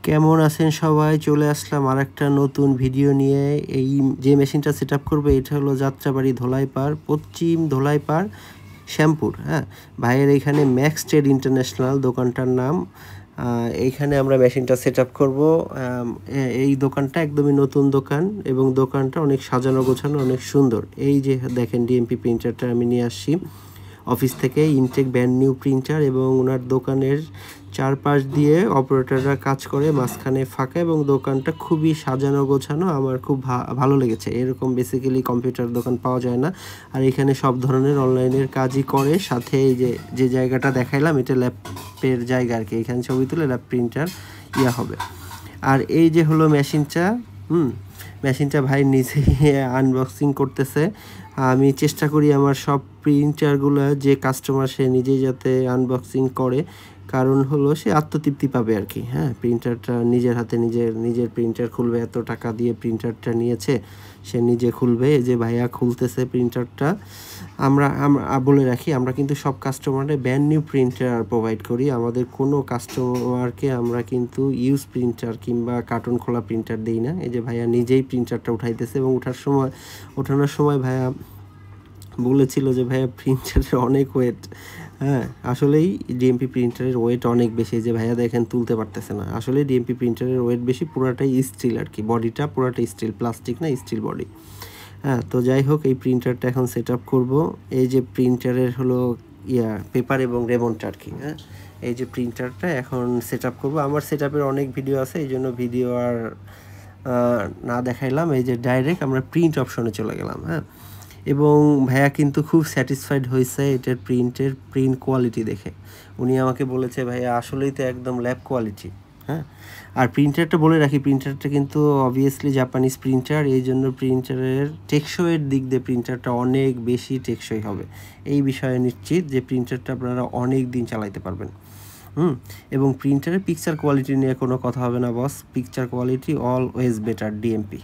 কেমন আছেন সবাই? চলে আসলাম আরেকটা নতুন ভিডিও নিয়ে। এই যে মেশিনটা সেটআপ করবে এটা হলো যাত্রাবাড়ি ধোলাইপাড়, পশ্চিম ধোলাইপাড়, শ্যামপুর। হ্যাঁ, ভাইয়ের এইখানে ম্যাক্স ট্রেড ইন্টারন্যাশনাল দোকানটার নাম। এইখানে আমরা মেশিনটা সেটআপ করব। এই দোকানটা একদমই নতুন দোকান এবং দোকানটা অনেক সাজানো গোছানো, অনেক সুন্দর। এই যে দেখেন ডিএমপি প্রিন্টারটা আমি নিয়ে আসছি অফিস থেকে, ইনটেক ব্র্যান্ড নিউ প্রিন্টার, এবং ওনার দোকানের চারপাশ দিয়ে অপারেটররা কাজ করে, মাঝখানে ফাঁকা, এবং দোকানটা খুবই সাজানো গোছানো। আমার খুব ভালো লেগেছে। এরকম বেসিক্যালি কম্পিউটার দোকান পাওয়া যায় না। আর এখানে সব ধরনের অনলাইনের কাজই করে। সাথে এই যে জায়গাটা দেখাইলাম এটা ল্যাপের জায়গা আর কি, এখানে ছবি তুলে ল্যাপ প্রিন্টার হবে। আর এই যে হলো মেশিনটা, মেশিনটা ভাই নিজেই আনবক্সিং করতেছে। আমি চেষ্টা করি আমার সব প্রিন্টারগুলো যে কাস্টমার সে নিজেই যাতে আনবক্সিং করে, কারণ হলো সে আত্মতৃপ্তি পাবে আর কি। হ্যাঁ, প্রিন্টারটা নিজের হাতে নিজের প্রিন্টার খুলবে, এত টাকা দিয়ে প্রিন্টারটা নিয়েছে, সে নিজে খুলবে। এই যে ভাইয়া খুলতেছে প্রিন্টারটা। আমরা বলে রাখি, আমরা কিন্তু সব কাস্টমারে ব্র্যান্ড নিউ প্রিন্টার প্রোভাইড করি। আমাদের কোনো কাস্টমারকে আমরা কিন্তু ইউজ প্রিন্টার কিংবা কার্টুন খোলা প্রিন্টার দিই না। এই যে ভাইয়া নিজেই প্রিন্টারটা উঠাইতেছে, এবং ওঠানোর সময় ভাইয়া বলেছিল যে ভাইয়া প্রিন্টারের অনেক ওয়েট। হ্যাঁ, আসলেই ডিএমপি প্রিন্টারের ওয়েট অনেক বেশি। যে ভাইয়া দেখেন তুলতে পারতেছে না। আসলে ডিএমপি প্রিন্টারের ওয়েট বেশি, পুরাটাই স্টিল আর কি, বডিটা পুরাটাই স্টিল, প্লাস্টিক না, স্টিল বডি। হ্যাঁ, তো যাই হোক, এই প্রিন্টারটা এখন সেট আপ করবো। এই যে প্রিন্টারের হলো পেপার এবং রেমনটা আর কি। হ্যাঁ, এই যে প্রিন্টারটা এখন সেট আপ করবো। আমার সেট আপের অনেক ভিডিও আছে, এই জন্য ভিডিও আর না দেখাইলাম। এই যে ডাইরেক্ট আমরা প্রিন্ট অপশনে চলে গেলাম। হ্যাঁ, এবং ভাইয়া কিন্তু খুব স্যাটিসফাইড হয়েছে এটার প্রিন্ট কোয়ালিটি দেখে। উনি আমাকে বলেছে ভাইয়া আসলেই তো একদম ল্যাব কোয়ালিটি। হ্যাঁ, আর প্রিন্টারটা বলে রাখি, প্রিন্টারটা কিন্তু অবভিয়াসলি জাপানিজ প্রিন্টার, এই জন্য প্রিন্টারের টেকসইয়ের দিক দিয়ে প্রিন্টারটা অনেক বেশি টেকসই হবে। এই বিষয়ে নিশ্চিত যে প্রিন্টারটা আপনারা অনেক দিন চালাইতে পারবেন। এবং প্রিন্টারের পিকচার কোয়ালিটি নিয়ে কোনো কথা হবে না boss, picture quality always better DMP.